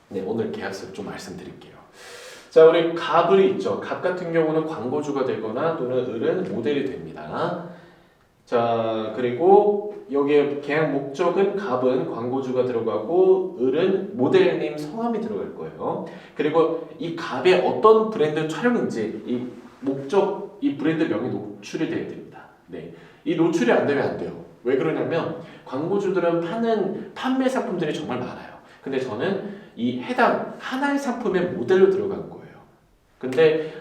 네, 오늘 계약서를 좀 말씀드릴게요. 자, 우리 갑을이 있죠. 갑 같은 경우는 광고주가 되거나 또는 을은 모델이 됩니다. 자, 그리고 여기에 계약 목적은 갑은 광고주가 들어가고 을은 모델님 성함이 들어갈 거예요. 그리고 이 갑의 어떤 브랜드 촬영인지 이 목적, 이 브랜드 명이 노출이 돼야 됩니다. 네, 이 노출이 안 되면 안 돼요. 왜 그러냐면 광고주들은 파는 판매 상품들이 정말 많아요. 근데 저는 이 해당 하나의 상품의 모델로 들어간 거예요. 근데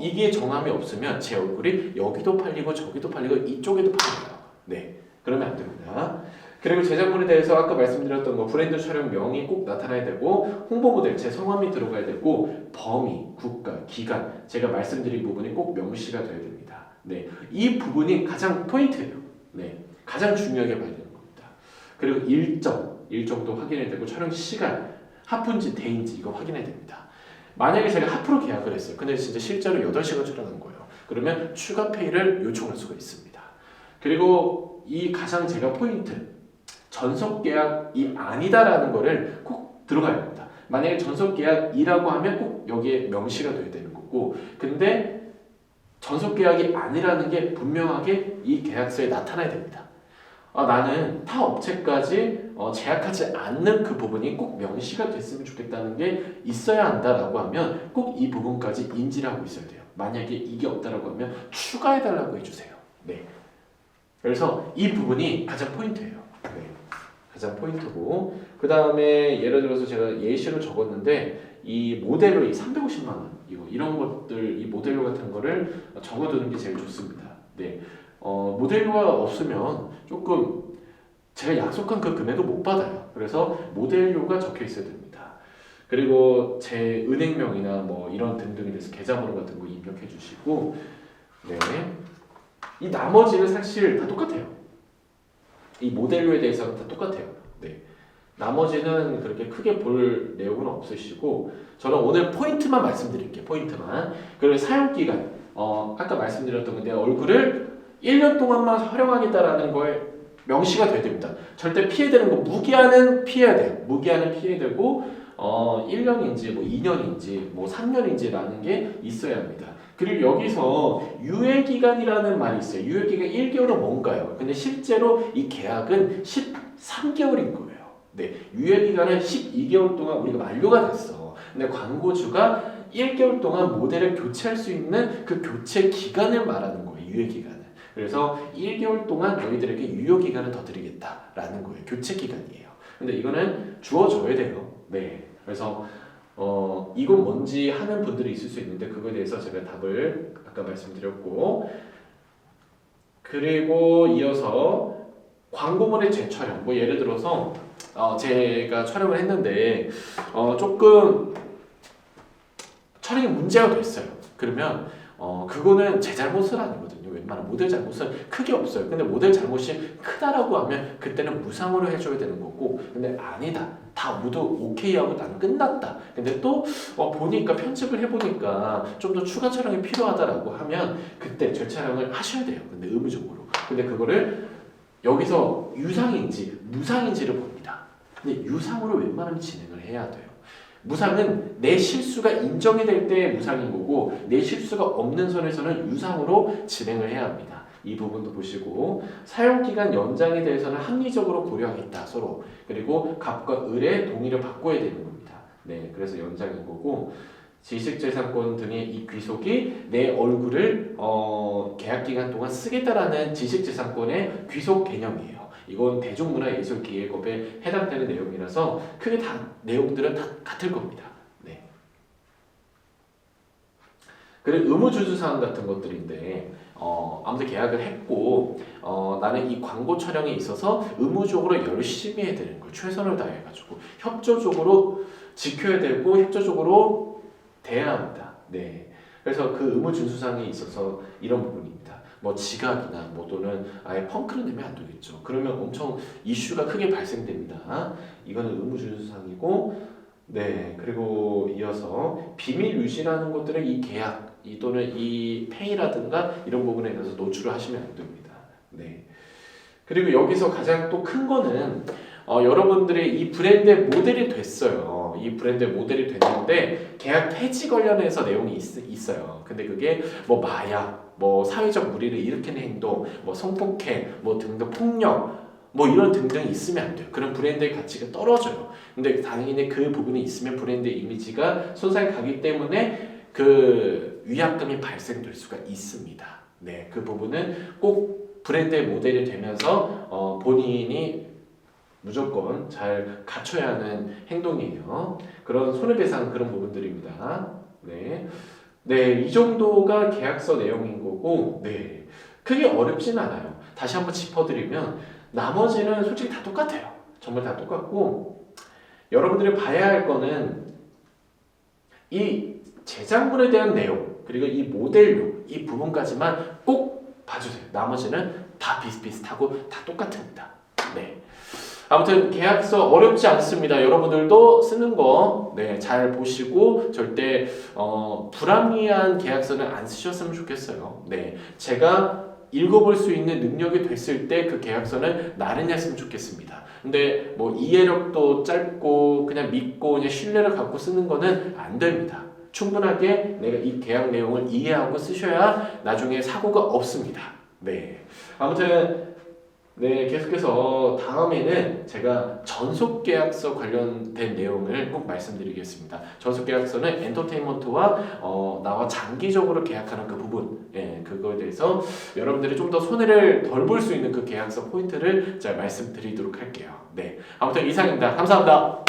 이게 정함이 없으면 제 얼굴이 여기도 팔리고 저기도 팔리고 이쪽에도 팔려요. 네, 그러면 안 됩니다. 그리고 제작물에 대해서 아까 말씀드렸던 거 브랜드 촬영 명이 꼭 나타나야 되고 홍보 모델 제 성함이 들어가야 되고 범위, 국가, 기간 제가 말씀드린 부분이 꼭 명시가 돼야 됩니다. 네, 이 부분이 가장 포인트예요. 네, 가장 중요하게 봐야 되는 겁니다. 그리고 일정도 확인해야 되고 촬영 시간 하프인지 데이인지 이거 확인해야 됩니다. 만약에 제가 하프로 계약을 했어요. 근데 진짜 실제로 8시간 촬영한 거예요. 그러면 추가 페이를 요청할 수가 있습니다. 그리고 이 가장 제가 포인트 전속 계약이 아니다라는 거를 꼭 들어가야 됩니다. 만약에 전속 계약이라고 하면 꼭 여기에 명시가 돼야 되는 거고 근데 전속 계약이 아니라는 게 분명하게 이 계약서에 나타나야 됩니다. 나는 타 업체까지 제약하지 않는 그 부분이 꼭 명시가 됐으면 좋겠다는 게 있어야 한다라고 하면 꼭 이 부분까지 인지를 하고 있어야 돼요. 만약에 이게 없다라고 하면 추가해달라고 해주세요. 네. 그래서 이 부분이 가장 포인트예요. 네. 가장 포인트고 그 다음에 예를 들어서 제가 예시로 적었는데 이 모델로 이 350만 원 이런 것들 이 모델로 같은 거를 적어두는 게 제일 좋습니다. 네. 모델료가 없으면 조금 제가 약속한 그 금액을 못 받아요. 그래서 모델료가 적혀 있어야 됩니다. 그리고 제 은행명이나 뭐 이런 등등에 대해서 계좌번호 같은 거 입력해 주시고 네. 이 나머지는 사실 다 똑같아요. 이 모델료에 대해서는 다 똑같아요. 네. 나머지는 그렇게 크게 볼 내용은 없으시고 저는 오늘 포인트만 말씀드릴게요. 포인트만. 그리고 사용기간 아까 말씀드렸던 건데 얼굴을 1년 동안만 활용하겠다라는 거에 명시가 돼야 됩니다. 절대 피해되는 거 무기한은 피해야 돼요. 무기한은 피해야 되고 1년인지 뭐 2년인지 뭐 3년인지라는 게 있어야 합니다. 그리고 여기서 유예기간이라는 말이 있어요. 유예기간 1개월은 뭔가요? 근데 실제로 이 계약은 13개월인 거예요. 네, 유예기간은 12개월 동안 우리가 만료가 됐어. 근데 광고주가 1개월 동안 모델을 교체할 수 있는 그 교체 기간을 말하는 거예요. 유예기간은. 그래서 1개월 동안 너희들에게 유효기간을 더 드리겠다라는 거예요. 교체 기간이에요. 근데 이거는 주어져야 돼요. 네. 그래서 이건 뭔지 하는 분들이 있을 수 있는데 그거에 대해서 제가 답을 아까 말씀드렸고 그리고 이어서 광고물의 재촬영 뭐 예를 들어서 제가 촬영을 했는데 조금 촬영이 문제가 됐어요. 그러면 그거는 제 잘못은 아니거든요. 웬만한 모델 잘못은 크게 없어요. 근데 모델 잘못이 크다라고 하면 그때는 무상으로 해줘야 되는 거고 근데 아니다. 다 모두 오케이하고 나는 끝났다. 근데 또 보니까 편집을 해보니까 좀 더 추가 촬영이 필요하다라고 하면 그때 재촬영을 하셔야 돼요. 근데 의무적으로. 근데 그거를 여기서 유상인지 무상인지를 봅니다. 근데 유상으로 웬만하면 진행을 해야 돼요. 무상은 내 실수가 인정이 될 때 무상인 거고 내 실수가 없는 선에서는 유상으로 진행을 해야 합니다. 이 부분도 보시고 사용기간 연장에 대해서는 합리적으로 고려하겠다 서로 그리고 갑과 을의 동의를 받고야 되는 겁니다. 네, 그래서 연장인 거고 지식재산권 등의 이 귀속이 내 얼굴을 계약기간 동안 쓰겠다라는 지식재산권의 귀속 개념이에요. 이건 대중문화예술기획업에 해당되는 내용이라서 크게 다 내용들은 다 같을 겁니다. 네. 그리고 의무주주사항 같은 것들인데 아무튼 계약을 했고 나는 이 광고 촬영에 있어서 의무적으로 열심히 해야 되는 걸 최선을 다해가지고 협조적으로 지켜야 되고 협조적으로 돼야 합니다. 네. 그래서 그 의무준수사항에 있어서 이런 부분입니다. 뭐 지각이나 뭐 또는 아예 펑크를 내면 안 되겠죠. 그러면 엄청 이슈가 크게 발생됩니다. 이거는 의무준수사항이고 네. 그리고 이어서 비밀 유지라는 것들은 이 계약 또는 이 페이라든가 이런 부분에 대해서 노출을 하시면 안 됩니다. 네. 그리고 여기서 가장 또 큰 거는 여러분들이 이 브랜드의 모델이 됐어요. 이 브랜드의 모델이 됐는데 계약 해지 관련해서 내용이 있어요. 근데 그게 뭐 마약, 뭐 사회적 무리를 일으키는 행동, 뭐 성폭행, 뭐 등등 폭력, 뭐 이런 등등이 있으면 안 돼요. 그런 브랜드의 가치가 떨어져요. 근데 당연히 그 부분이 있으면 브랜드의 이미지가 손상이 가기 때문에 그 위약금이 발생될 수가 있습니다. 네, 그 부분은 꼭 브랜드의 모델이 되면서 본인이 무조건 잘 갖춰야 하는 행동이에요. 그런 손해배상 그런 부분들입니다. 네, 네, 이 정도가 계약서 내용인 거고, 네, 크게 어렵진 않아요. 다시 한번 짚어드리면 나머지는 솔직히 다 똑같아요. 정말 다 똑같고 여러분들이 봐야 할 거는 이 제작물에 대한 내용 그리고 이 모델료 이 부분까지만 꼭 봐주세요. 나머지는 다 비슷비슷하고 다 똑같습니다. 네. 아무튼 계약서 어렵지 않습니다. 여러분들도 쓰는 거 잘 보시고 절대 불합리한 계약서는 안 쓰셨으면 좋겠어요. 네, 제가 읽어볼 수 있는 능력이 됐을 때 그 계약서는 나른히 했으면 좋겠습니다. 근데 뭐 이해력도 짧고 그냥 믿고 그냥 신뢰를 갖고 쓰는 거는 안 됩니다. 충분하게 내가 이 계약 내용을 이해하고 쓰셔야 나중에 사고가 없습니다. 네, 아무튼 네, 계속해서 다음에는 제가 전속계약서 관련된 내용을 꼭 말씀드리겠습니다. 전속계약서는 엔터테인먼트와 나와 장기적으로 계약하는 그 부분, 그거에 대해서 여러분들이 좀 더 손해를 덜 볼 수 있는 그 계약서 포인트를 제가 말씀드리도록 할게요. 네, 아무튼 이상입니다. 감사합니다.